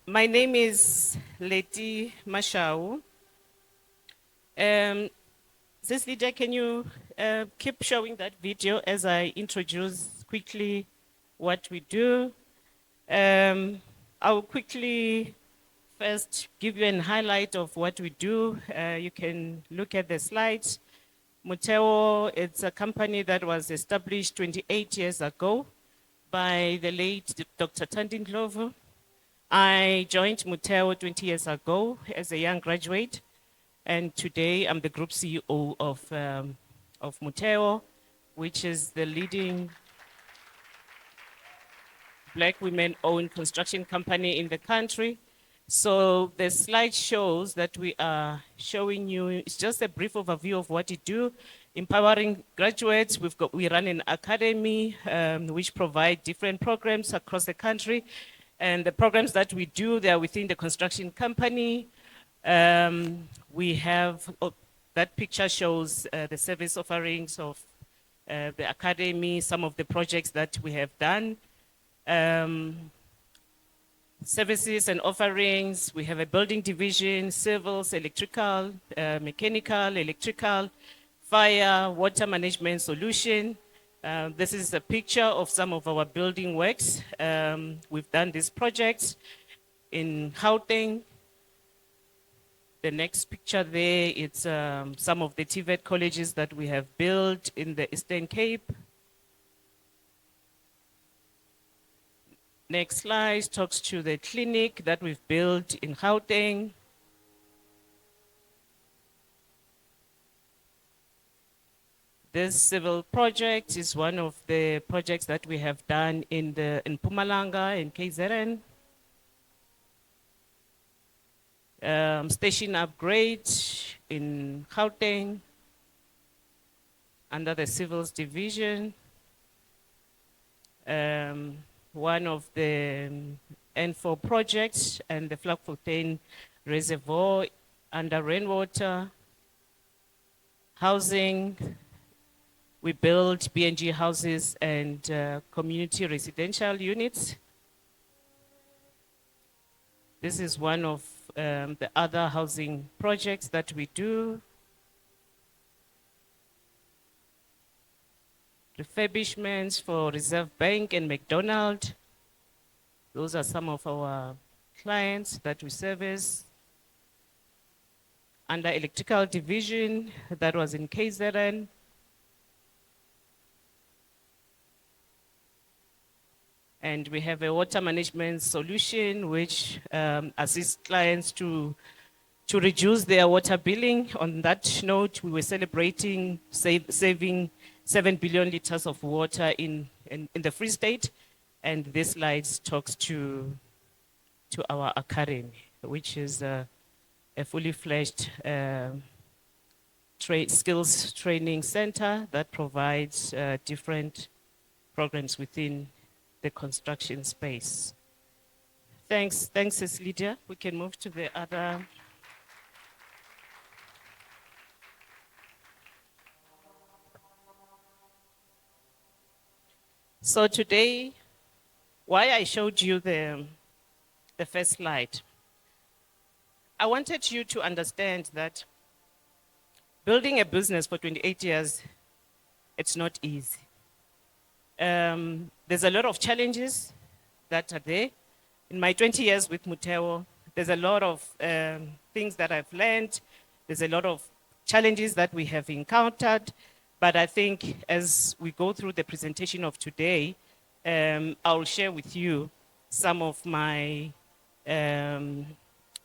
My name is Lettie Mashau. Sis Lydia, can you keep showing that video as I introduce quickly what we do? I'll quickly first give you a highlight of what we do. You can look at the slides. Muteo, it's a company that was established 28 years ago by the late Dr. Tandin Glover. I joined Muteo 20 years ago as a young graduate, and today I'm the group CEO of Muteo, which is the leading Black women-owned construction company in the country. So the slide shows that we are showing you, it's just a brief overview of what we do. Empowering graduates, we run an academy which provide different programs across the country. And the programs that we do, they are within the construction company. We have, that picture shows the service offerings of the academy, some of the projects that we have done. Services and offerings, we have a building division, civils, electrical, mechanical, electrical, fire, water management solution. This is a picture of some of our building works. We've done these projects in Gauteng. The next picture there, it's some of the TVET colleges that we have built in the Eastern Cape. Next slide talks to the clinic that we've built in Gauteng. This civil project is one of the projects that we have done in Mpumalanga, in KZN. Station upgrade in Gauteng under the civils division. One of the N4 projects and the Vlakfontein Reservoir under rainwater. Housing, we built BNG houses and community residential units. This is one of the other housing projects that we do. Refurbishments for Reserve Bank and McDonald's. Those are some of our clients that we service. Under electrical division, that was in KZN. And we have a water management solution which assists clients to reduce their water billing. On that note, we were celebrating saving 7 billion liters of water in the Free State. And this slide talks to our academy, which is a fully fledged skills training center that provides different programs within the construction space. Thanks, Ms. Lydia. We can move to the other. So today, why I showed you the first slide, I wanted you to understand that building a business for 28 years, it's not easy. There's a lot of challenges that are there. In my 20 years with Muteo, there's a lot of things that I've learned. There's a lot of challenges that we have encountered. But I think as we go through the presentation of today, I'll share with you some of my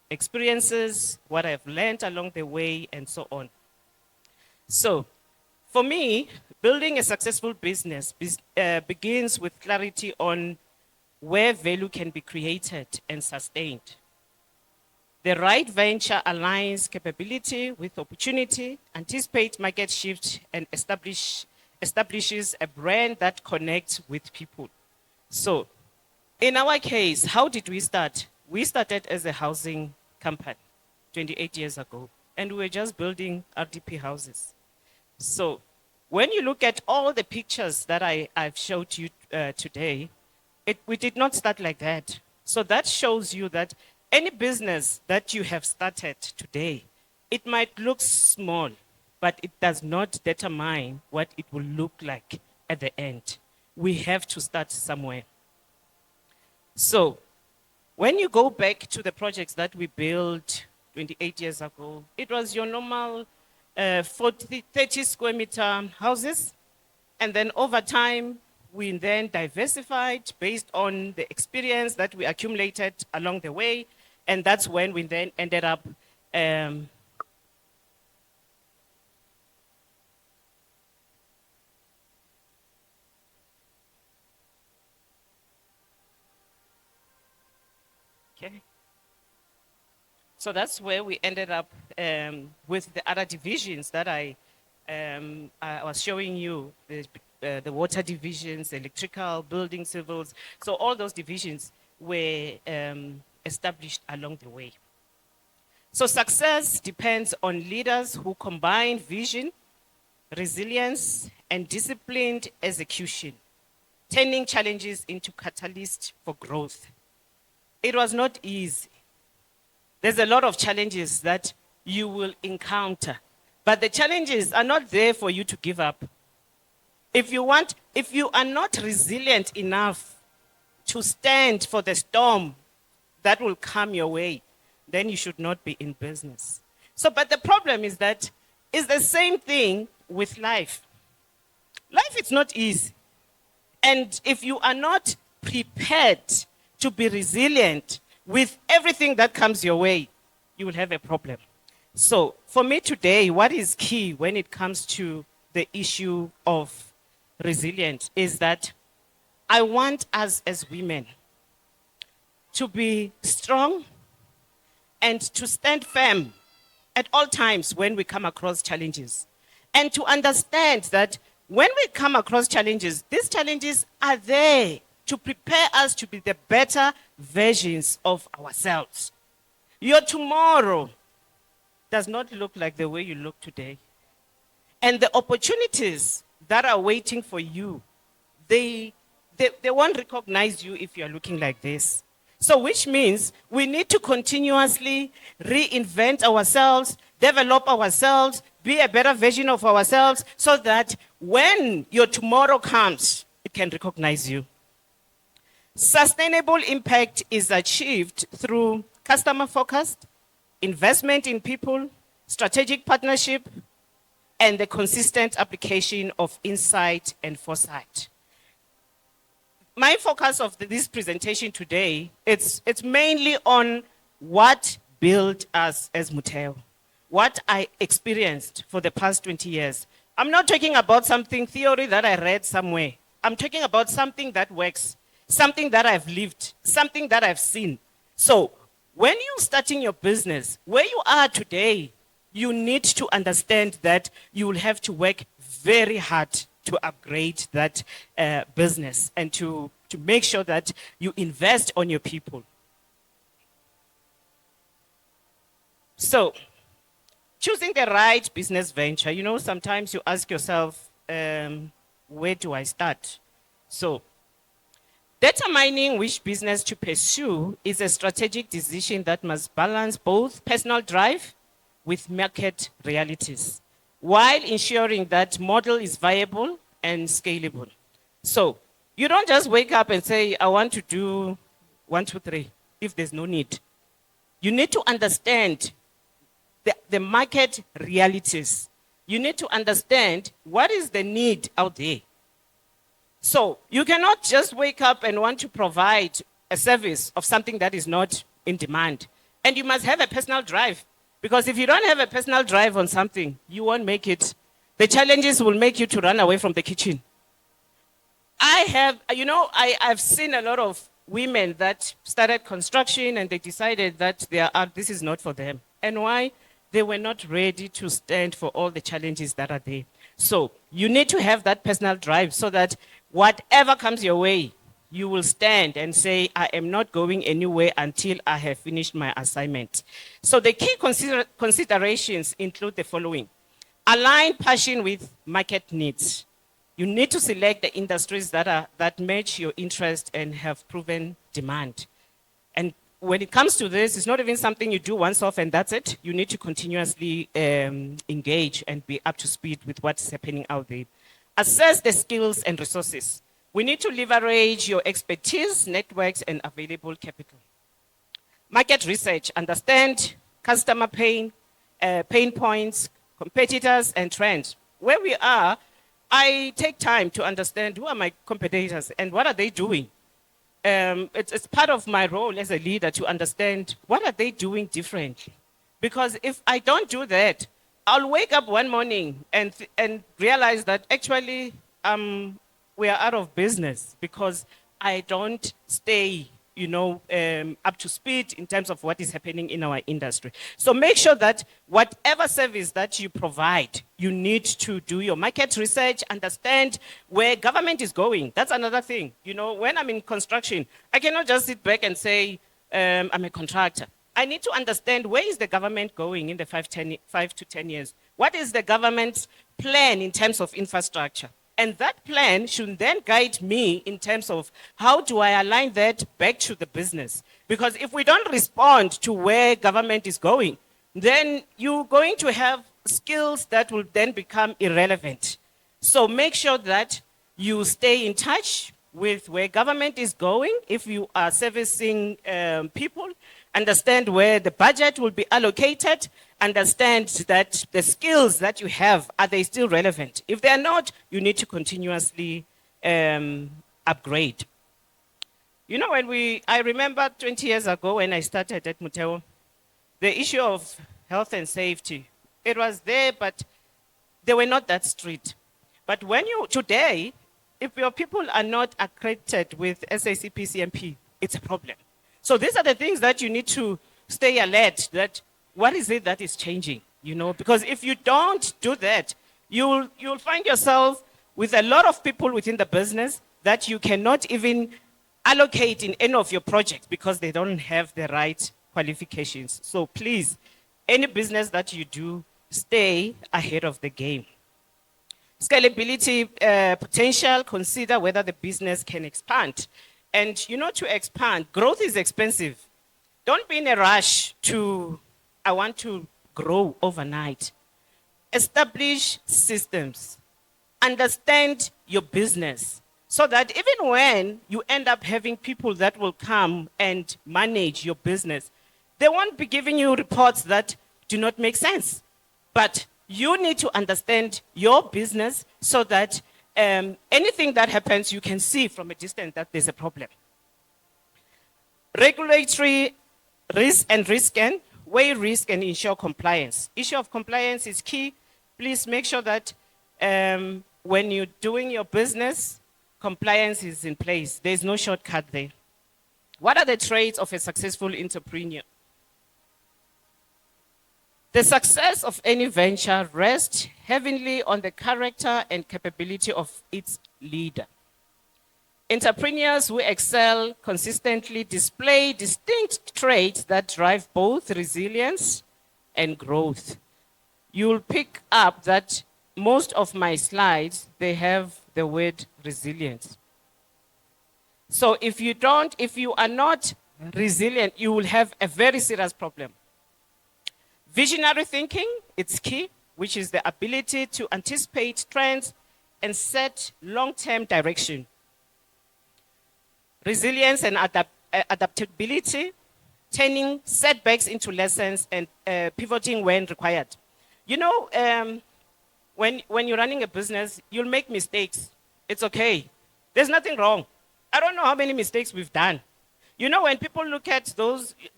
experiences, what I've learned along the way, and so on. So, for me, building a successful business begins with clarity on where value can be created and sustained. The right venture aligns capability with opportunity, anticipates market shifts, and establishes a brand that connects with people. So, in our case, how did we start? We started as a housing company 28 years ago, and we were just building RDP houses. So, when you look at all the pictures that I've showed you today, we did not start like that. So that shows you that any business that you have started today, it might look small, but it does not determine what it will look like at the end. We have to start somewhere. So when you go back to the projects that we built 28 years ago, it was your normal 30 square meter houses. And then over time, we then diversified based on the experience that we accumulated along the way. And that's when we then ended up okay. So that's where we ended up with the other divisions that I was showing you, the water divisions, electrical, building, civils. So all those divisions were established along the way. So success depends on leaders who combine vision, resilience, and disciplined execution, turning challenges into catalysts for growth. It was not easy. There's a lot of challenges that you will encounter, but the challenges are not there for you to give up. If you are not resilient enough to stand for the storm that will come your way, then you should not be in business. So, but the problem is that it's the same thing with life. Life is not easy. And if you are not prepared to be resilient with everything that comes your way, you will have a problem. So for me today, what is key when it comes to the issue of resilience is that I want us as women to be strong and to stand firm at all times when we come across challenges. And to understand that when we come across challenges, these challenges are there to prepare us to be the better versions of ourselves. Your tomorrow does not look like the way you look today. And the opportunities that are waiting for you, they won't recognize you if you're looking like this. So which means we need to continuously reinvent ourselves, develop ourselves, be a better version of ourselves so that when your tomorrow comes, it can recognize you. Sustainable impact is achieved through customer-focused, investment in people, strategic partnership, and the consistent application of insight and foresight. My focus of this presentation today, it's mainly on what built us as Muteo, what I experienced for the past 20 years. I'm not talking about something theory that I read somewhere. I'm talking about something that works, something that I've lived, something that I've seen. So when you're starting your business, where you are today, you need to understand that you will have to work very hard to upgrade that business and to make sure that you invest on your people. So choosing the right business venture, you know, sometimes you ask yourself, where do I start? So determining which business to pursue is a strategic decision that must balance both personal drive with market realities, while ensuring that model is viable and scalable. So you don't just wake up and say, I want to do 1, 2, 3, if there's no need. You need to understand the market realities. You need to understand what is the need out there. So you cannot just wake up and want to provide a service of something that is not in demand. And you must have a personal drive. Because if you don't have a personal drive on something, you won't make it. The challenges will make you to run away from the kitchen. I've seen a lot of women that started construction and they decided that this is not for them. And why? They were not ready to stand for all the challenges that are there. So you need to have that personal drive so that whatever comes your way, you will stand and say, I am not going anywhere until I have finished my assignment. So the key considerations include the following. Align passion with market needs. You need to select the industries that match your interest and have proven demand. And when it comes to this, it's not even something you do once off and that's it. You need to continuously engage and be up to speed with what's happening out there. Assess the skills and resources. We need to leverage your expertise, networks, and available capital. Market research, understand customer pain points, competitors, and trends. Where we are, I take time to understand who are my competitors and what are they doing. It's part of my role as a leader to understand what are they doing differently. Because if I don't do that, I'll wake up one morning and realize that actually we are out of business because I don't stay up to speed in terms of what is happening in our industry. So make sure that whatever service that you provide, you need to do your market research, understand where government is going. That's another thing. When I'm in construction, I cannot just sit back and say, I'm a contractor. I need to understand where is the government going in the 5 to 10 years. What is the government's plan in terms of infrastructure? And that plan should then guide me in terms of how do I align that back to the business. Because if we don't respond to where government is going, then you're going to have skills that will then become irrelevant. So make sure that you stay in touch with where government is going. If you are servicing people, understand where the budget will be allocated, understand that the skills that you have, are they still relevant? If they're not, you need to continuously upgrade. I remember 20 years ago when I started at Muteo, the issue of health and safety, it was there, but they were not that strict. But today, if your people are not accredited with SACP-CMP, it's a problem. So these are the things that you need to stay alert, that what is it that is changing, because if you don't do that, you'll find yourself with a lot of people within the business that you cannot even allocate in any of your projects because they don't have the right qualifications. So please, any business that you do, stay ahead of the game. Scalability potential, consider whether the business can expand. And to expand, growth is expensive. Don't be in a rush I want to grow overnight. Establish systems. Understand your business so that even when you end up having people that will come and manage your business, they won't be giving you reports that do not make sense. But you need to understand your business so that anything that happens, you can see from a distance that there's a problem. Regulatory risk and weigh risk and ensure compliance. Issue of compliance is key. Please make sure that when you're doing your business, compliance is in place. There's no shortcut there. What are the traits of a successful entrepreneur? The success of any venture rests heavily on the character and capability of its leader. Entrepreneurs who excel consistently display distinct traits that drive both resilience and growth. You'll pick up that most of my slides, they have the word resilience. So if you are not resilient, you will have a very serious problem. Visionary thinking, it's key, which is the ability to anticipate trends and set long-term direction. Resilience and adaptability, turning setbacks into lessons and pivoting when required. When you're running a business, you'll make mistakes. It's okay. There's nothing wrong. I don't know how many mistakes we've done. When people look at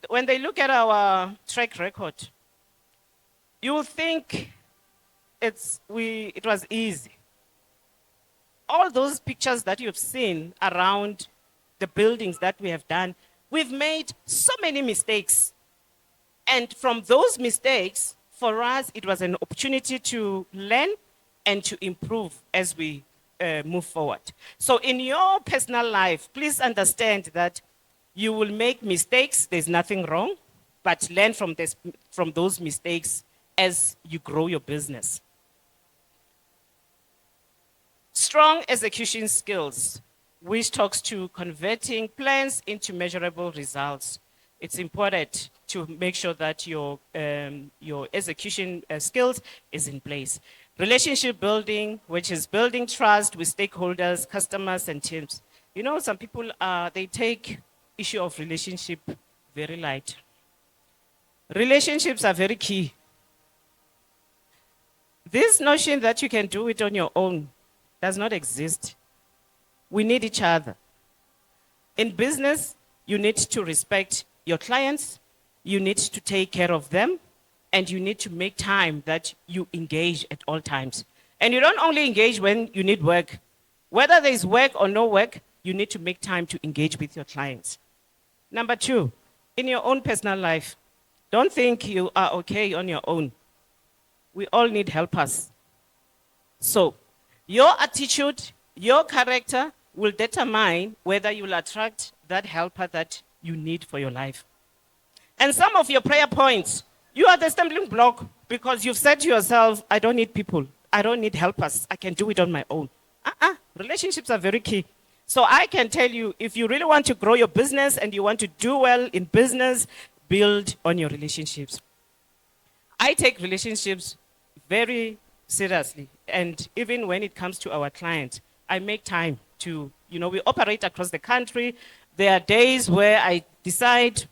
when they look at our track record, you will think it was easy. All those pictures that you've seen around the buildings that we have done, we've made so many mistakes. And from those mistakes, for us, it was an opportunity to learn and to improve as we move forward. So in your personal life, please understand that you will make mistakes. There's nothing wrong, but learn from those mistakes as you grow your business. Strong execution skills, which talks to converting plans into measurable results. it's important to make sure that your execution skills is in place. Relationship building, which is building trust with stakeholders, customers, and teams. You know, some people they take issue of relationship very light. Relationships are very key. This notion that you can do it on your own does not exist. We need each other. In business, you need to respect your clients, you need to take care of them, and you need to make time that you engage at all times. And you don't only engage when you need work. Whether there's work or no work, you need to make time to engage with your clients. Number two, in your own personal life, don't think you are okay on your own. We all need helpers. So, your attitude, your character will determine whether you'll attract that helper that you need for your life. And some of your prayer points, you are the stumbling block because you've said to yourself, I don't need people. I don't need helpers. I can do it on my own. Relationships are very key. So I can tell you, if you really want to grow your business and you want to do well in business, build on your relationships. I take relationships very seriously. And even when it comes to our clients, I make time to, we operate across the country. There are days where I decide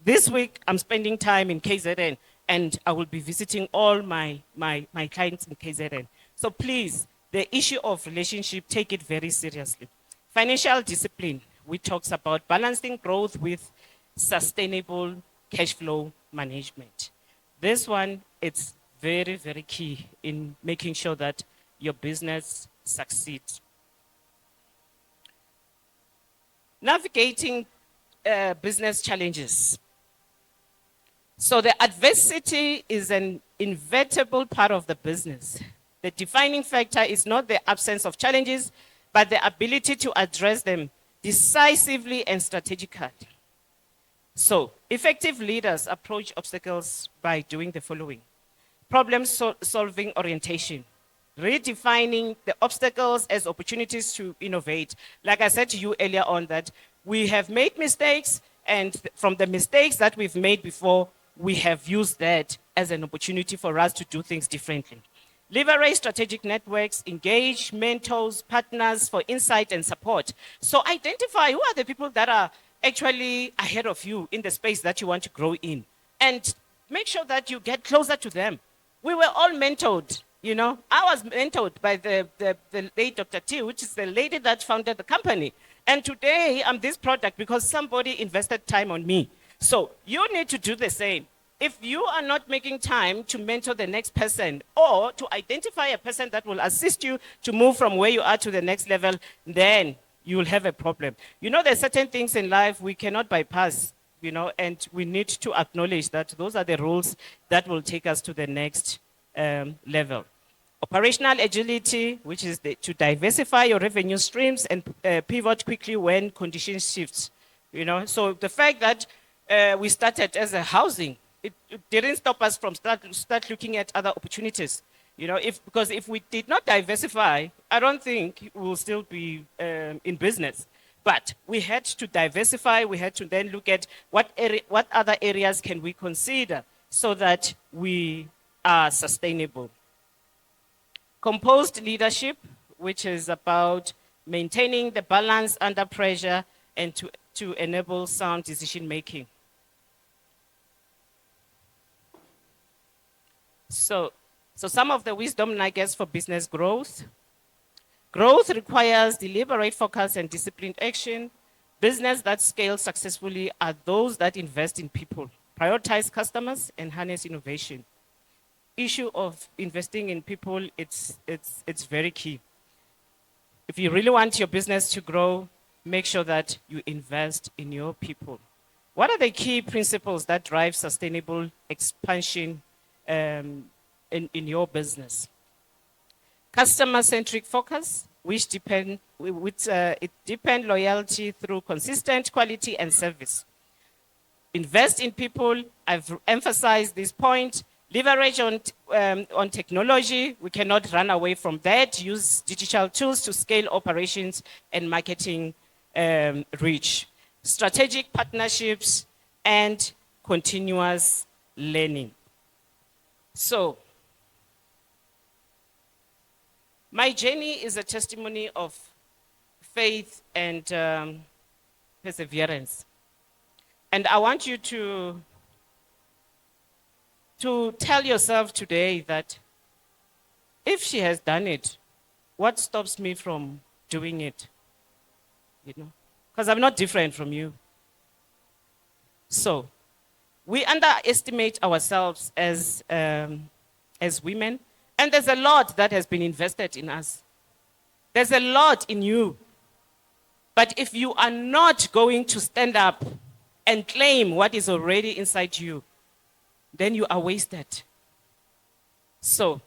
this week I'm spending time in KZN and I will be visiting all my clients in KZN. So please, the issue of relationship, take it very seriously. Financial discipline, which talks about balancing growth with sustainable cash flow management. This one, it's very, very key in making sure that your business succeeds. Navigating business challenges. So the adversity is an inevitable part of the business. The defining factor is not the absence of challenges, but the ability to address them decisively and strategically. So, effective leaders approach obstacles by doing the following. Problem-solving orientation. Redefining the obstacles as opportunities to innovate. Like I said to you earlier on, that we have made mistakes, and from the mistakes that we've made before, we have used that as an opportunity for us to do things differently. Leverage strategic networks, engage mentors, partners for insight and support. So identify who are the people that are actually ahead of you in the space that you want to grow in, and make sure that you get closer to them. We were all mentored, I was mentored by the late Dr. T, which is the lady that founded the company. And today I'm this product because somebody invested time on me. So you need to do the same. If you are not making time to mentor the next person or to identify a person that will assist you to move from where you are to the next level, then you will have a problem. There's certain things in life we cannot bypass, and we need to acknowledge that those are the rules that will take us to the next level. Operational agility, which is to diversify your revenue streams and pivot quickly when conditions shift. So the fact that we started as a housing, it didn't stop us from start looking at other opportunities. Because if we did not diversify, I don't think we will still be in business. But we had to diversify. We had to then look at what other areas can we consider so that we are sustainable. Composed leadership, which is about maintaining the balance under pressure and to enable sound decision making. So some of the wisdom nuggets for business growth. Growth requires deliberate focus and disciplined action. Business that scales successfully are those that invest in people, prioritize customers, and harness innovation. Issue of investing in people, it's very key. If you really want your business to grow, make sure that you invest in your people. What are the key principles that drive sustainable expansion in your business? Customer-centric focus, which deepen loyalty through consistent quality and service. Invest in people. I've emphasized this point. Leverage on technology. We cannot run away from that. Use digital tools to scale operations and marketing reach. Strategic partnerships. and continuous learning. So, my journey is a testimony of faith and perseverance. And I want you to tell yourself today that if she has done it, what stops me from doing it? You know, because I'm not different from you. So, we underestimate ourselves as women, and there's a lot that has been invested in us. There's a lot in you. But if you are not going to stand up and claim what is already inside you, then you are wasted. So,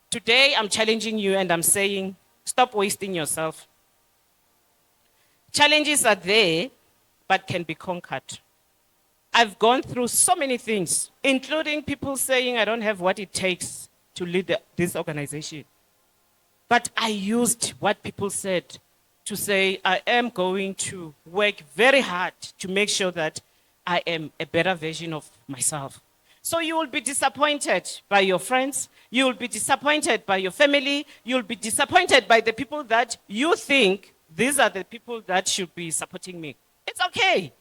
today I'm challenging you and I'm saying, stop wasting yourself. Challenges are there, but can be conquered. I've gone through so many things, including people saying I don't have what it takes to lead this organization. But I used what people said to say I am going to work very hard to make sure that I am a better version of myself. So you will be disappointed by your friends, you will be disappointed by your family, you will be disappointed by the people that you think these are the people that should be supporting me. It's okay.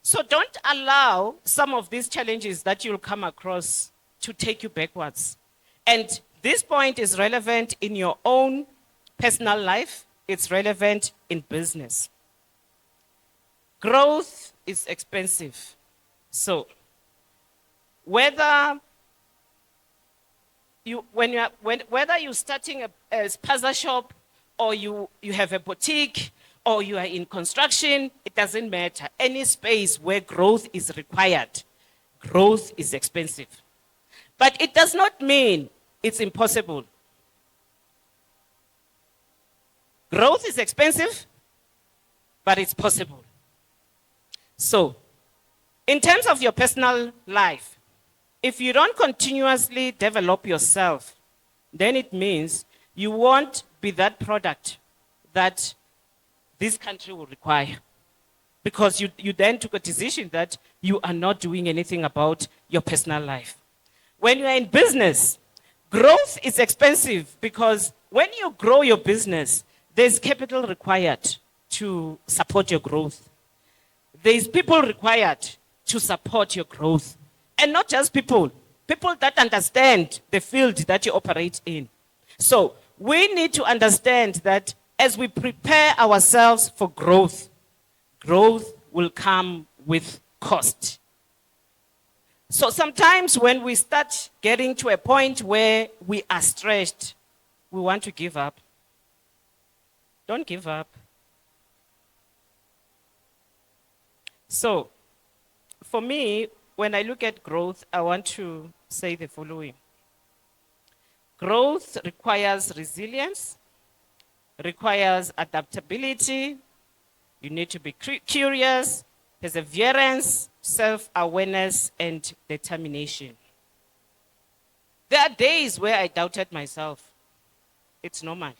So don't allow some of these challenges that you'll come across to take you backwards. And this point is relevant in your own personal life. It's relevant in business. Growth is expensive. So whether you're starting a spaza shop or you have a boutique or you are in construction, it doesn't matter. Any space where growth is required, growth is expensive. But it does not mean it's impossible. Growth is expensive, but it's possible. So, in terms of your personal life, if you don't continuously develop yourself, then it means you won't be that product that this country will require. Because you then took a decision that you are not doing anything about your personal life. When you are in business, growth is expensive because when you grow your business, there's capital required to support your growth. There's people required to support your growth. And not just people that understand the field that you operate in. So we need to understand that as we prepare ourselves for growth, growth will come with cost. So sometimes when we start getting to a point where we are stretched, we want to give up. Don't give up. So, for me, when I look at growth, I want to say the following. Growth requires resilience, requires adaptability. You need to be curious, perseverance, self-awareness, and determination. There are days where I doubted myself. It's normal.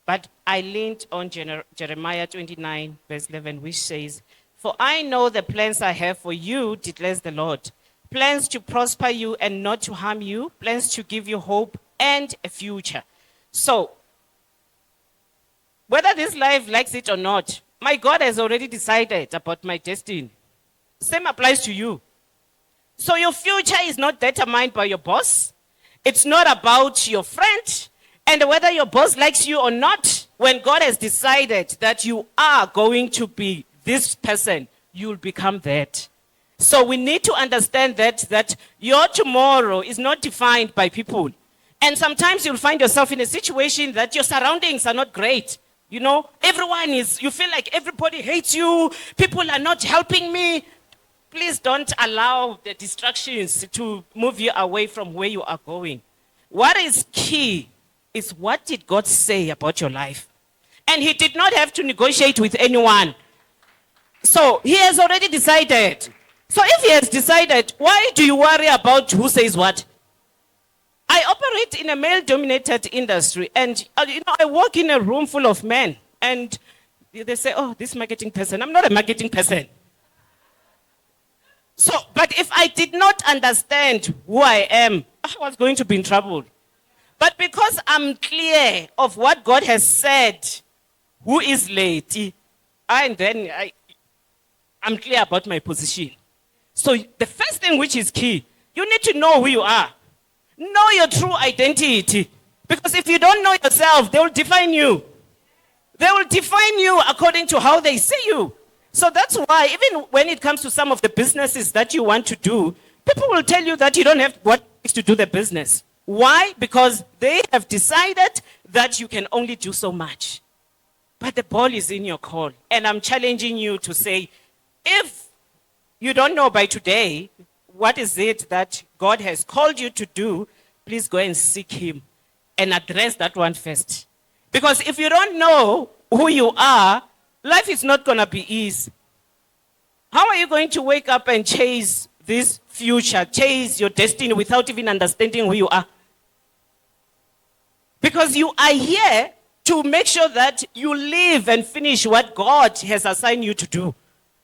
But I leaned on Jeremiah 29, verse 11, which says, "For I know the plans I have for you, declares the Lord. Plans to prosper you and not to harm you, plans to give you hope and a future." So, whether this life likes it or not, my God has already decided about my destiny. Same applies to you. So your future is not determined by your boss. It's not about your friend. And whether your boss likes you or not, when God has decided that you are going to be this person, you'll become that. So we need to understand that your tomorrow is not defined by people. And sometimes you'll find yourself in a situation that your surroundings are not great. You know, you feel like everybody hates you, people are not helping me. Please don't allow the distractions to move you away from where you are going. What is key is what did God say about your life? And he did not have to negotiate with anyone. So he has already decided. So if he has decided, why do you worry about who says what? I operate in a male-dominated industry, and I work in a room full of men, and they say, "Oh, this marketing person." I'm not a marketing person. So, but if I did not understand who I am, I was going to be in trouble. But because I'm clear of what God has said, who is Lettie, and then I'm clear about my position. So the first thing which is key, you need to know who you are. Know your true identity. Because if you don't know yourself, they will define you. They will define you according to how they see you. So that's why, even when it comes to some of the businesses that you want to do, people will tell you that you don't have what it takes to do the business. Why? Because they have decided that you can only do so much. But the ball is in your court. And I'm challenging you to say, if you don't know by today what is it that God has called you to do, please go and seek Him and address that one first. Because if you don't know who you are, life is not going to be easy. How are you going to wake up and chase this future, chase your destiny without even understanding who you are? Because you are here to make sure that you live and finish what God has assigned you to do.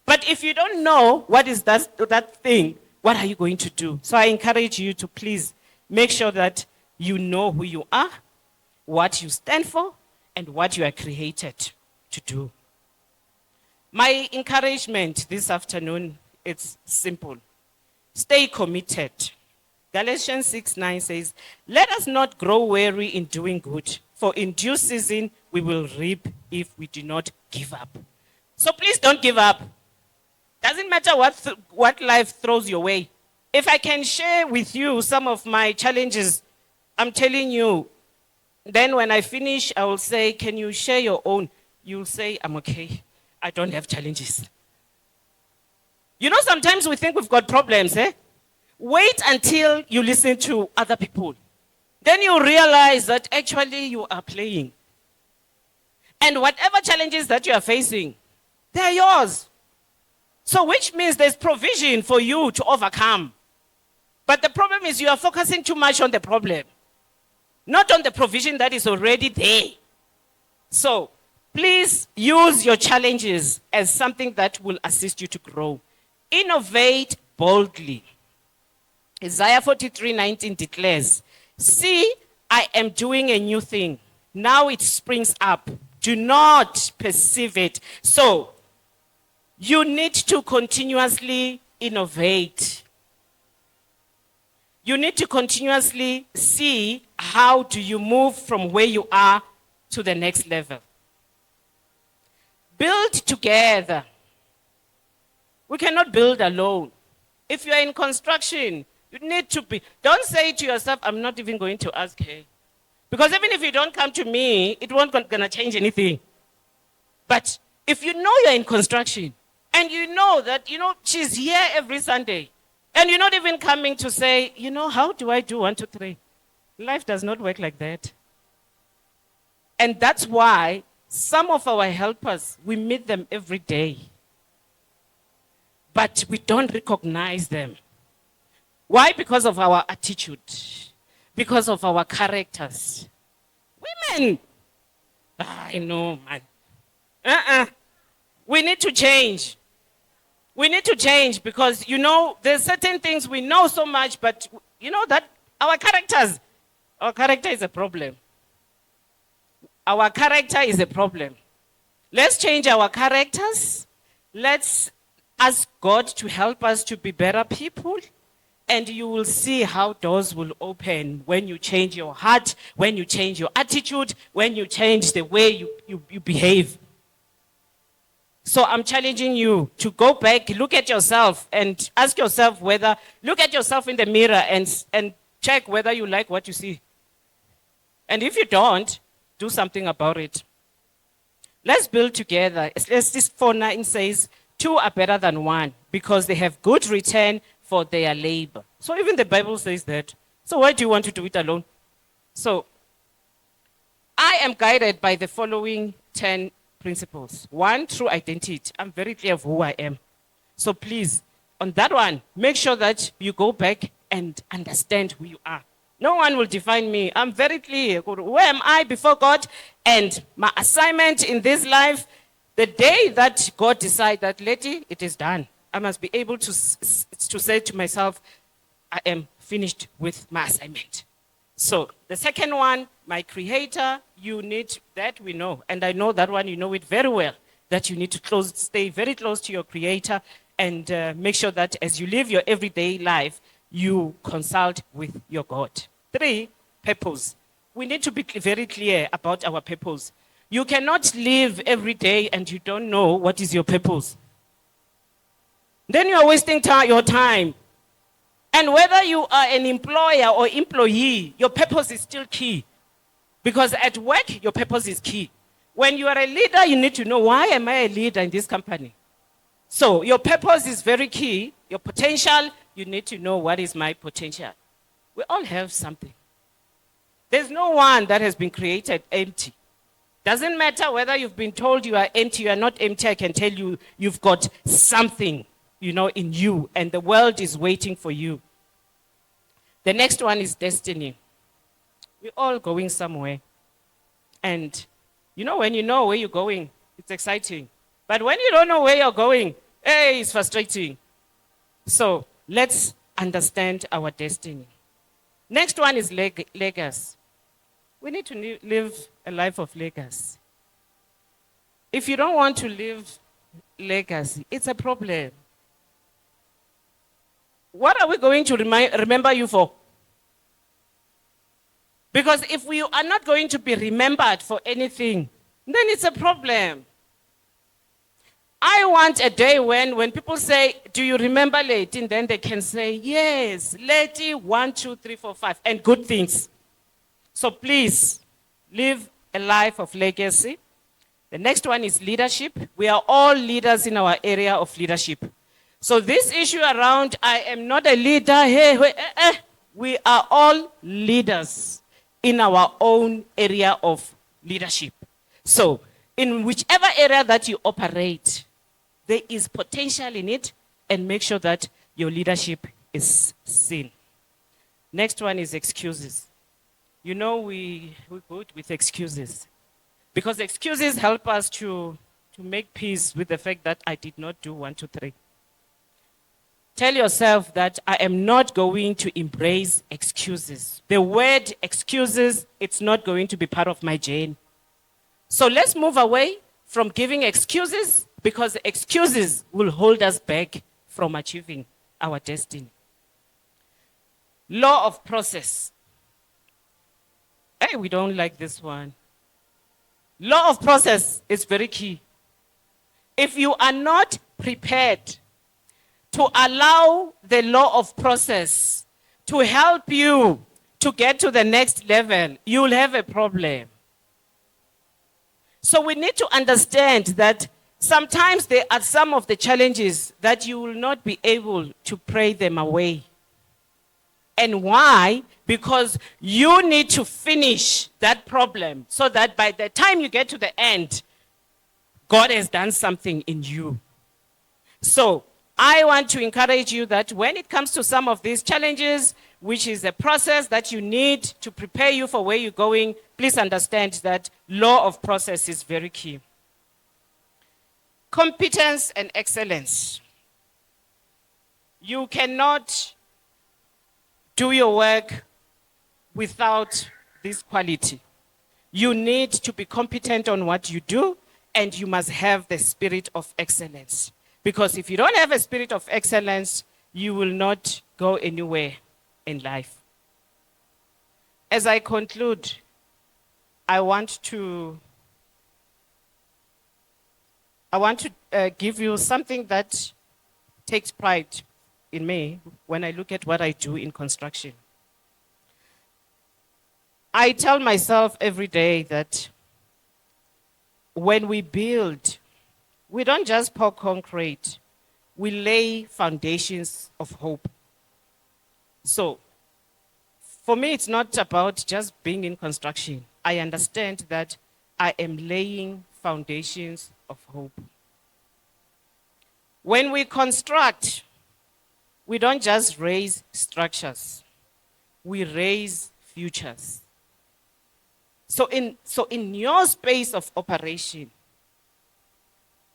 But if you don't know what is that thing, what are you going to do? So I encourage you to please make sure that you know who you are, what you stand for, and what you are created to do. My encouragement this afternoon, it's simple. Stay committed. Galatians 6:9 says, let us not grow weary in doing good, for in due season we will reap if we do not give up. So please don't give up. Doesn't matter what life throws your way. If I can share with you some of my challenges, I'm telling you, then when I finish, I will say, can you share your own? You'll say, I'm okay. I don't have challenges. You know, sometimes we think we've got problems, eh? Wait until you listen to other people. Then you realize that actually you are playing. And whatever challenges that you are facing, they're yours. So which means there's provision for you to overcome. But the problem is you are focusing too much on the problem, not on the provision that is already there. So please use your challenges as something that will assist you to grow. Innovate boldly. Isaiah 43:19 declares, see, I am doing a new thing. Now it springs up. Do not perceive it. So you need to continuously innovate. You need to continuously see how do you move from where you are to the next level. Build together. We cannot build alone. If you're in construction, you need to be. Don't say to yourself, I'm not even going to ask her. Because even if you don't come to me, it won't gonna change anything. But if you know you're in construction, and you know that, she's here every Sunday, and you're not even coming to say, how do I do 1, 2, 3? Life does not work like that. And that's why some of our helpers, we meet them every day. But we don't recognize them. Why? Because of our attitude. Because of our characters. Women! I know, man. We need to change. We need to change because, there's certain things we know so much, but that our character is a problem. Our character is a problem. Let's change our characters. Let's ask God to help us to be better people. And you will see how doors will open when you change your heart, when you change your attitude, when you change the way you behave. So I'm challenging you to go back, look at yourself and ask yourself look at yourself in the mirror and check whether you like what you see. And if you don't, do something about it. Let's build together. This 4:9 says, 2 are better than 1 because they have good return for their labor. So even the Bible says that. So why do you want to do it alone? So I am guided by the following 10 principles. 1, true identity. I'm very clear of who I am. So please, on that one, make sure that you go back and understand who you are. No one will define me. I'm very clear. Who am I before God? And my assignment in this life, the day that God decides that, Lettie, it is done. I must be able to say to myself, I am finished with my assignment. So the second one, my creator, you need, that we know. And I know that one, you know it very well, that you need to stay very close to your creator and make sure that as you live your everyday life, you consult with your God. 3, purpose. We need to be very clear about our purpose. You cannot live every day and you don't know what is your purpose. Then you are wasting your time. And whether you are an employer or employee, your purpose is still key. Because at work, your purpose is key. When you are a leader, you need to know, why am I a leader in this company? So your purpose is very key. Your potential, you need to know, what is my potential? We all have something. There's no one that has been created empty. Doesn't matter whether you've been told you are empty, you are not empty. I can tell you, you've got something, in you, and the world is waiting for you. The next one is destiny. We're all going somewhere. And when you know where you're going, it's exciting. But when you don't know where you're going, hey, it's frustrating. So let's understand our destiny. Next one is legacy. We need to live a life of legacy. If you don't want to live legacy, it's a problem. What are we going to remember you for? Because if we are not going to be remembered for anything, then it's a problem. I want a day when people say, do you remember Lettie? And then they can say, yes, Lettie, 1, 2, 3, 4, 5, and good things. So please, live a life of legacy. The next one is leadership. We are all leaders in our area of leadership. So this issue around, I am not a leader, we are all leaders in our own area of leadership. So in whichever area that you operate, there is potential in it, and make sure that your leadership is seen. Next one is excuses. We're good with excuses, because excuses help us to make peace with the fact that I did not do 1, 2, 3. Tell yourself that I am not going to embrace excuses. The word excuses, it's not going to be part of my journey. So let's move away from giving excuses, because excuses will hold us back from achieving our destiny. Law of process. Hey, we don't like this one. Law of process is very key. If you are not prepared to allow the law of process to help you to get to the next level, you'll have a problem. So we need to understand that sometimes there are some of the challenges that you will not be able to pray them away. And why? Because you need to finish that problem so that by the time you get to the end, God has done something in you. So I want to encourage you that when it comes to some of these challenges, which is a process that you need to prepare you for where you're going, please understand that law of process is very key. Competence and excellence. You cannot do your work without this quality. You need to be competent on what you do, and you must have the spirit of excellence. Because if you don't have a spirit of excellence, you will not go anywhere in life. As I conclude, I want to give you something that takes pride in me when I look at what I do in construction. I tell myself every day that when we build, we don't just pour concrete, we lay foundations of hope. So, for me, it's not about just being in construction. I understand that I am laying foundations of hope. When we construct, we don't just raise structures, we raise futures. So in your space of operation,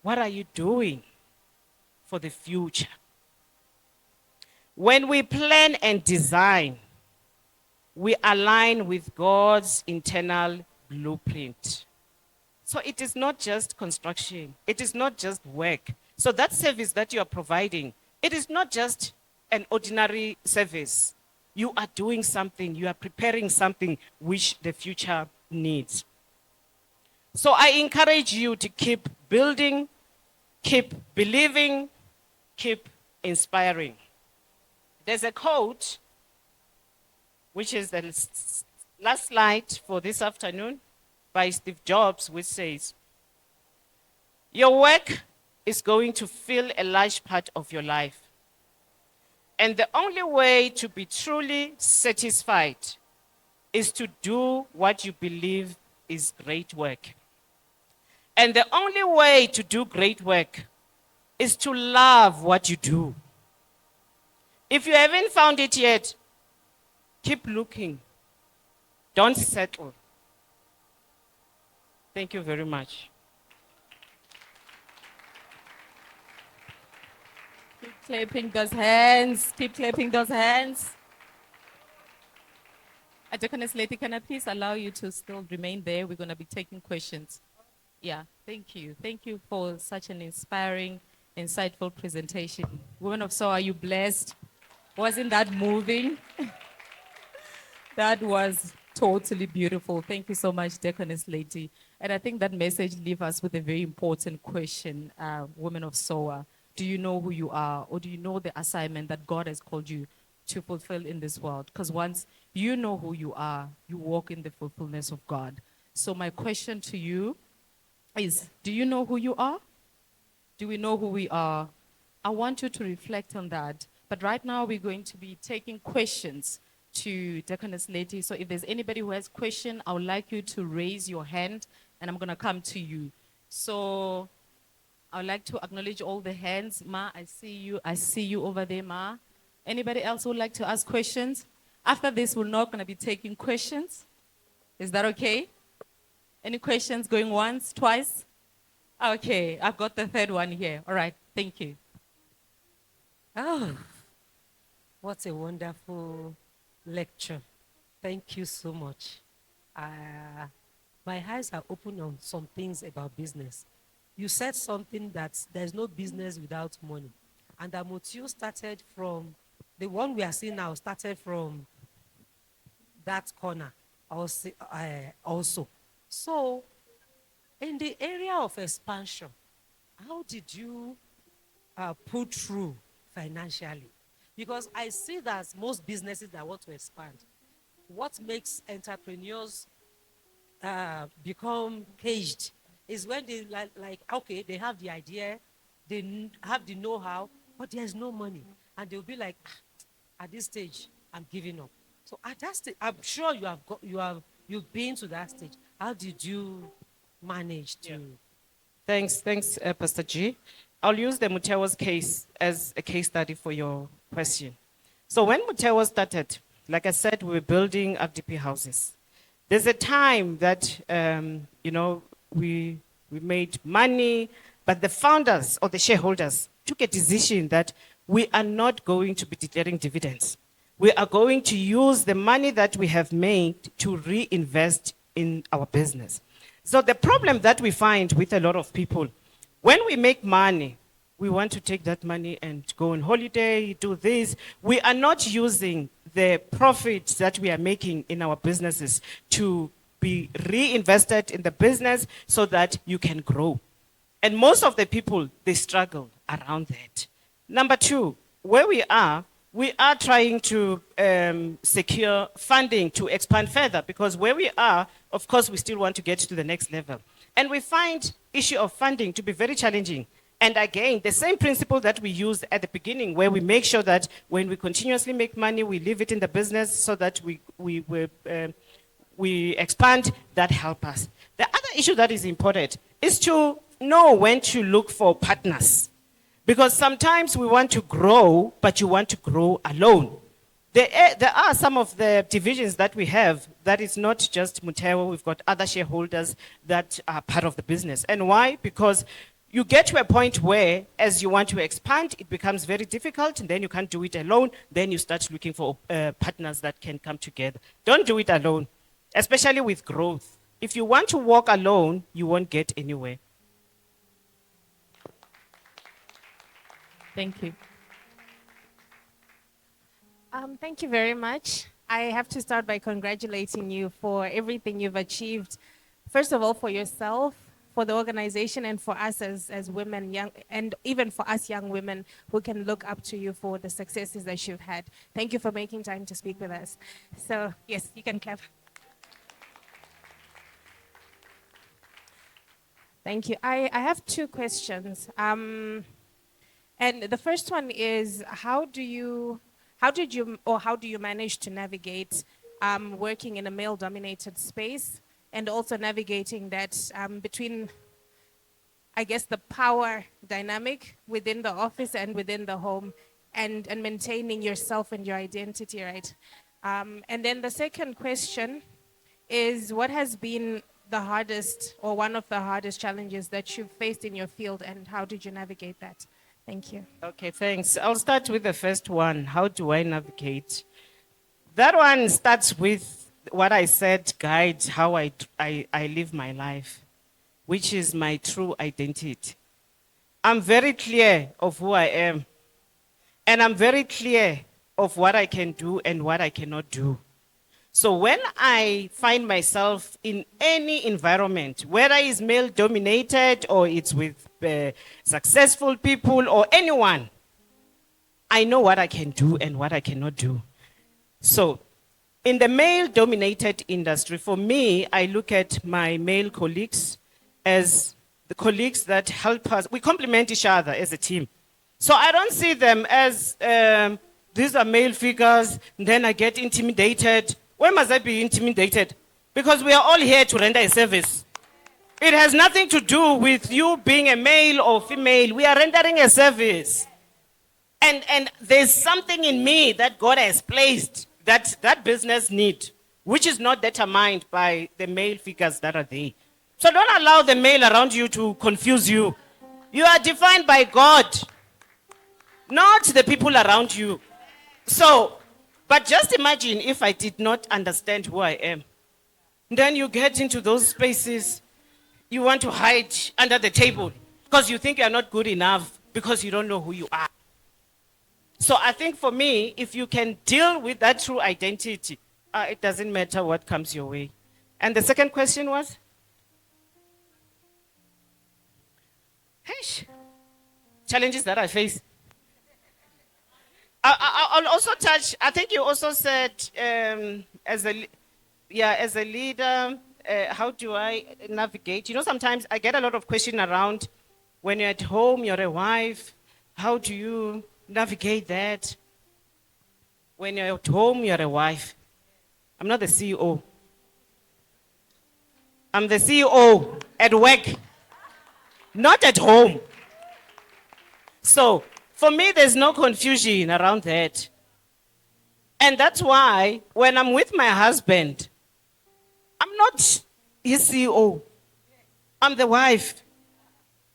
what are you doing for the future. When we plan and design, we align with God's internal blueprint. So it is not just construction. It is not just work. So that service that you are providing, it is not just an ordinary service. You are doing something. You are preparing something which the future needs. So I encourage you to keep building, keep believing, keep inspiring. There's a quote, which is the last slide for this afternoon, by Steve Jobs, which says, "Your work is going to fill a large part of your life. And the only way to be truly satisfied is to do what you believe is great work. And the only way to do great work is to love what you do. If you haven't found it yet, keep looking. Don't settle." Thank you very much. Keep clapping those hands. Keep clapping those hands. Deaconess Lettie, can I please allow you to still remain there? We're going to be taking questions. Yeah, thank you. Thank you for such an inspiring, insightful presentation. Women of Soul, are you blessed? Wasn't that moving? That was totally beautiful. Thank you so much, Deaconess Lettie. And I think that message leaves us with a very important question, women of Soa. Do you know who you are, or do you know the assignment that God has called you to fulfill in this world? Because once you know who you are, you walk in the fulfillment of God. So my question to you is, do you know who you are? Do we know who we are? I want you to reflect on that. But right now we're going to be taking questions to Deaconess Lettie. So if there's anybody who has a question, I would like you to raise your hand and I'm going to come to you. So I would like to acknowledge all the hands. Ma, I see you. I see you over there, Ma. Anybody else who would like to ask questions? After this, we're not going to be taking questions. Is that okay? Any questions going once, twice? Okay, I've got the third one here. All right, thank you. Oh, what a wonderful lecture. Thank you so much. My eyes are open on some things about business. You said something that there's no business without money. And that Motiu started from, the one we are seeing now started from that corner also. So, in the area of expansion, how did you put through financially? Because I see that most businesses that want to expand, what makes entrepreneurs become caged is when they like, okay, they have the idea, they have the know-how, but there's no money. And they'll be like, at this stage, I'm giving up. So at that stage, I'm sure you've been to that stage. How did you manage to? Yeah. Thanks, Pastor G. I'll use the Mutewa's case as a case study for your question. So when Mutewa started, like I said, we were building RDP houses. There's a time that, we made money, but the founders or the shareholders took a decision that we are not going to be declaring dividends. We are going to use the money that we have made to reinvest in our business. So the problem that we find with a lot of people, when we make money, we want to take that money and go on holiday, do this. We are not using the profits that we are making in our businesses to be reinvested in the business so that you can grow. And most of the people, they struggle around that. Number two, where we are trying to secure funding to expand further, because where we are, of course, we still want to get to the next level. And we find issue of funding to be very challenging. And again, the same principle that we used at the beginning, where we make sure that when we continuously make money, we leave it in the business so that we expand, that help us. The other issue that is important is to know when to look for partners. Because sometimes we want to grow, but you want to grow alone. There are some of the divisions that we have that is not just Mutewa, we've got other shareholders that are part of the business. And why? Because you get to a point where, as you want to expand, it becomes very difficult, and then you can't do it alone. Then you start looking for partners that can come together. Don't do it alone, especially with growth. If you want to walk alone, you won't get anywhere. Thank you. Thank you very much. I have to start by congratulating you for everything you've achieved. First of all, for yourself, for the organization, and for us as women, young, and even for us young women who can look up to you for the successes that you've had. Thank you for making time to speak with us. So, yes, you can clap. Thank you. I have two questions. And the first one is, how do you manage to navigate working in a male-dominated space, and also navigating that between, I guess, the power dynamic within the office and within the home, and maintaining yourself and your identity, right? And then the second question is, what has been the hardest, or one of the hardest challenges that you've faced in your field, and how did you navigate that? Thank you. Okay, thanks. I'll start with the first one. How do I navigate? That one starts with what I said, guide how I live my life, which is my true identity. I'm very clear of who I am, and I'm very clear of what I can do and what I cannot do. So when I find myself in any environment, whether it's male dominated or it's with successful people or anyone, I know what I can do and what I cannot do. So in the male dominated industry, for me, I look at my male colleagues as the colleagues that help us. We complement each other as a team. So I don't see them as these are male figures, and then I get intimidated. Why must I be intimidated? Because we are all here to render a service. It has nothing to do with you being a male or female. We are rendering a service. And there's something in me that God has placed that business need, which is not determined by the male figures that are there. So don't allow the male around you to confuse you. You are defined by God, not the people around you. So, but just imagine if I did not understand who I am. Then you get into those spaces, you want to hide under the table because you think you're not good enough because you don't know who you are. So I think for me, if you can deal with that true identity, it doesn't matter what comes your way. And the second question was? Hey, challenges that I face. I'll also touch, I think you also said, as a leader, how do I navigate? You know, sometimes I get a lot of questions around when you're at home, you're a wife, how do you navigate that? When you're at home, you're a wife. I'm not the CEO. I'm the CEO at work, not at home. So, for me, there's no confusion around that. And that's why when I'm with my husband, I'm not his CEO. I'm the wife.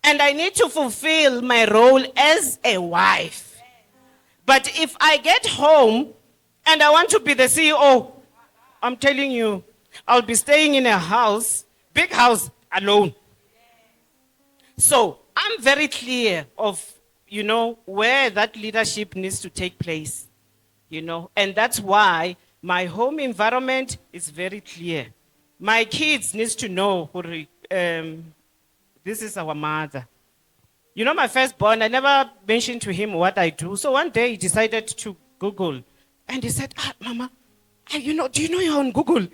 And I need to fulfill my role as a wife. But if I get home and I want to be the CEO, I'm telling you, I'll be staying in a house, big house, alone. So I'm very clear of, you know, where that leadership needs to take place, you know, and that's why my home environment is very clear. My kids needs to know, this is our mother. You know, my firstborn, I never mentioned to him what I do. So one day he decided to Google, and he said, Mama, do you know you're on Google?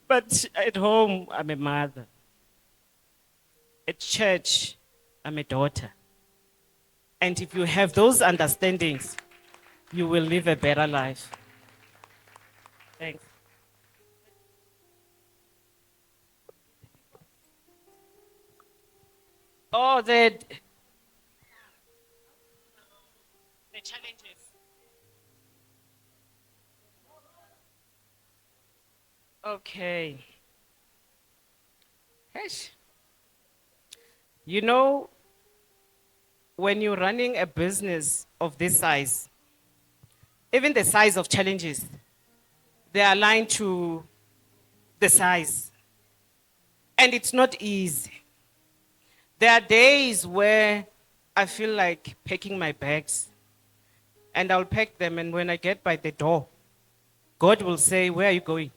But at home, I'm a mother. At church, I'm a daughter. And if you have those understandings, you will live a better life. Thanks. Oh, the challenges. Okay. Hesh. You know, when you're running a business of this size, even the size of challenges, they are aligned to the size. And it's not easy. There are days where I feel like packing my bags, and I'll pack them, and when I get by the door, God will say, "Where are you going?"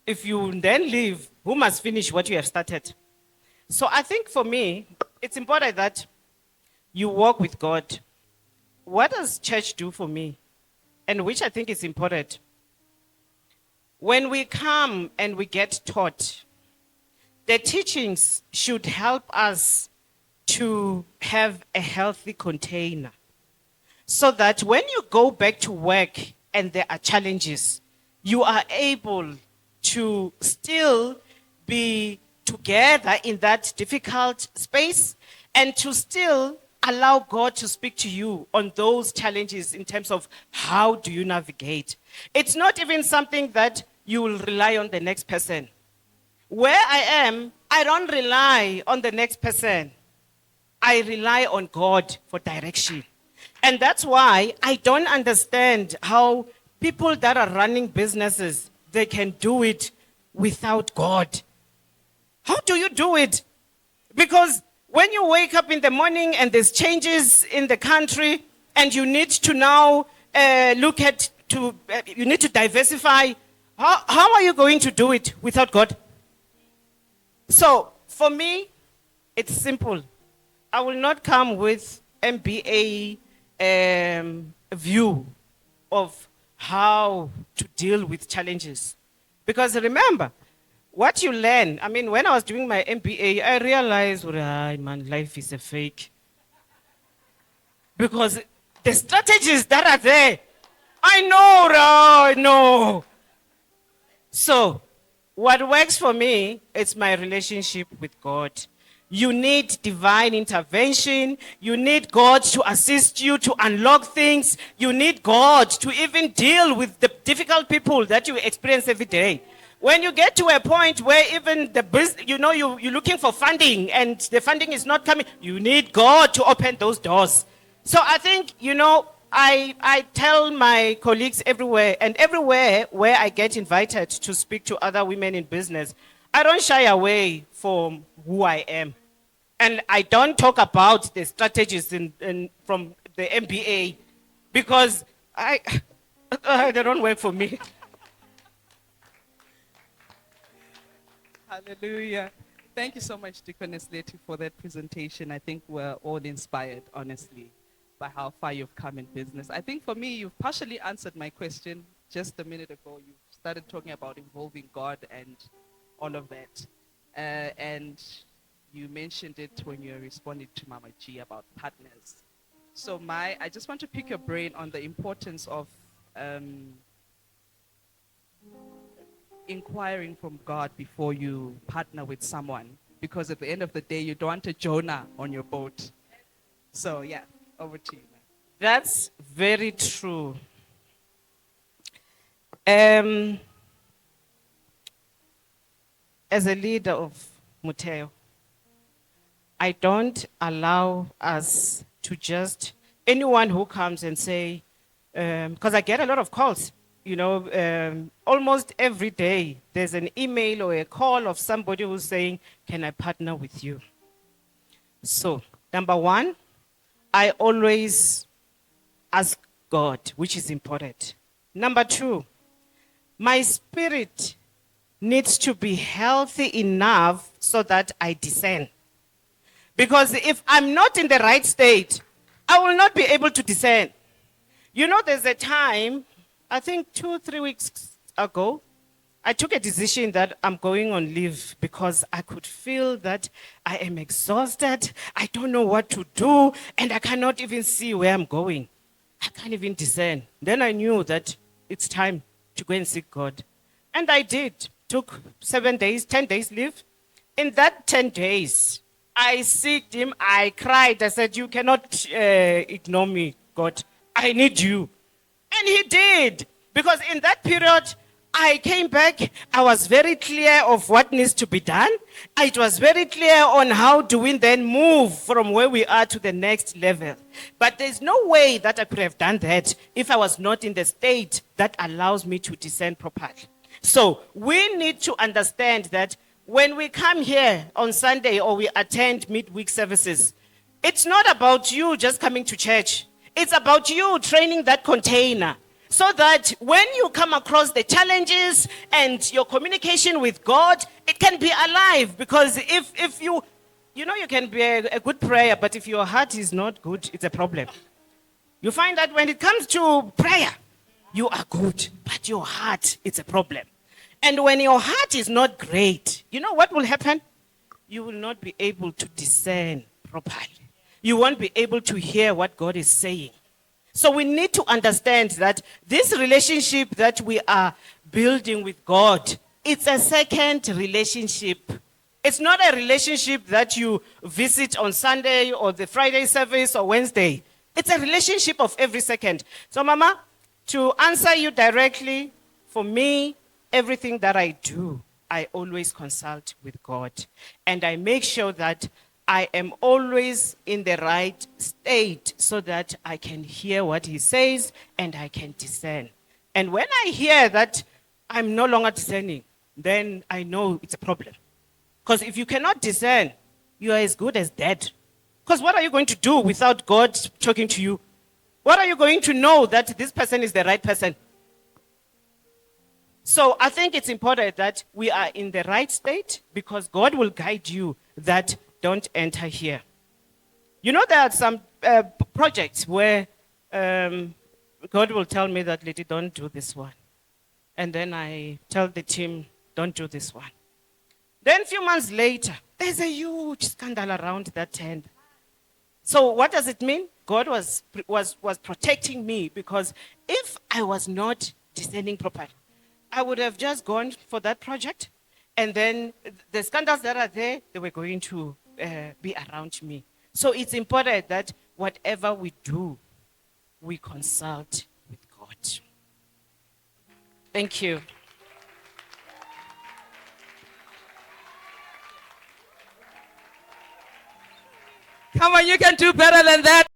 If you then leave, who must finish what you have started? So I think for me, it's important that you walk with God. What does church do for me? And which I think is important. When we come and we get taught, the teachings should help us to have a healthy container so that when you go back to work and there are challenges, you are able to still be together in that difficult space and to still allow God to speak to you on those challenges in terms of how do you navigate. It's not even something that you will rely on the next person. Where I am, I don't rely on the next person. I rely on God for direction. And that's why I don't understand how people that are running businesses, they can do it without God. How do you do it? Because when you wake up in the morning and there's changes in the country and you need to now you need to diversify, how are you going to do it without God? So for me, it's simple. I will not come with MBA view of how to deal with challenges. Because remember, what you learn, I mean, when I was doing my MBA, I realized, man, life is a fake. Because the strategies that are there, I know. So, what works for me is my relationship with God. You need divine intervention. You need God to assist you to unlock things. You need God to even deal with the difficult people that you experience every day. When you get to a point where even you're looking for funding and the funding is not coming, you need God to open those doors. So I think, I tell my colleagues everywhere, and everywhere where I get invited to speak to other women in business, I don't shy away from who I am. And I don't talk about the strategies from the MBA because they don't work for me. Hallelujah. Thank you so much, Deaconess Lettie, for that presentation. I think we're all inspired, honestly, by how far you've come in business. I think for me, you've partially answered my question just a minute ago. You started talking about involving God and all of that. And you mentioned it when you responded to Mama G about partners. So I just want to pick your brain on the importance of inquiring from God before you partner with someone, because at the end of the day, you don't want a Jonah on your boat. So yeah, over to you. That's very true. As a leader of Muteo, I don't allow us to just, anyone who comes and say, because I get a lot of calls, almost every day there's an email or a call of somebody who's saying, can I partner with you? So, number one, I always ask God, which is important. Number two, my spirit needs to be healthy enough so that I discern. Because if I'm not in the right state, I will not be able to discern. There's a time, I think 2-3 weeks ago, I took a decision that I'm going on leave because I could feel that I am exhausted, I don't know what to do, and I cannot even see where I'm going. I can't even discern. Then I knew that it's time to go and seek God. And I did. Took 7 days, 10 days leave. In that 10 days, I seeked him, I cried, I said, you cannot ignore me, God. I need you. And he did. Because in that period, I came back, I was very clear of what needs to be done. It was very clear on how do we then move from where we are to the next level. But there's no way that I could have done that if I was not in the state that allows me to discern properly. So we need to understand that when we come here on Sunday or we attend midweek services, it's not about you just coming to church. It's about you training that container so that when you come across the challenges and your communication with God, it can be alive. Because if you can be a good prayer, but if your heart is not good, it's a problem. You find that when it comes to prayer, you are good, but your heart, it's a problem. And when your heart is not great, you know what will happen? You will not be able to discern properly. You won't be able to hear what God is saying. So we need to understand that this relationship that we are building with God, it's a second relationship. It's not a relationship that you visit on Sunday or the Friday service or Wednesday. It's a relationship of every second. So Mama, to answer you directly, for me, everything that I do, I always consult with God. And I make sure that I am always in the right state so that I can hear what he says and I can discern. And when I hear that I'm no longer discerning, then I know it's a problem. Because if you cannot discern, you are as good as dead. Because what are you going to do without God talking to you? What are you going to know that this person is the right person? So I think it's important that we are in the right state because God will guide you that don't enter here. You know, there are some projects where God will tell me that, Lettie, don't do this one. And then I tell the team, don't do this one. Then a few months later, there's a huge scandal around that tent. So what does it mean? God was protecting me because if I was not discerning properly, I would have just gone for that project. And then the scandals that are there, they were going to be around me. So it's important that whatever we do, we consult with God. Thank you. Come on, you can do better than that.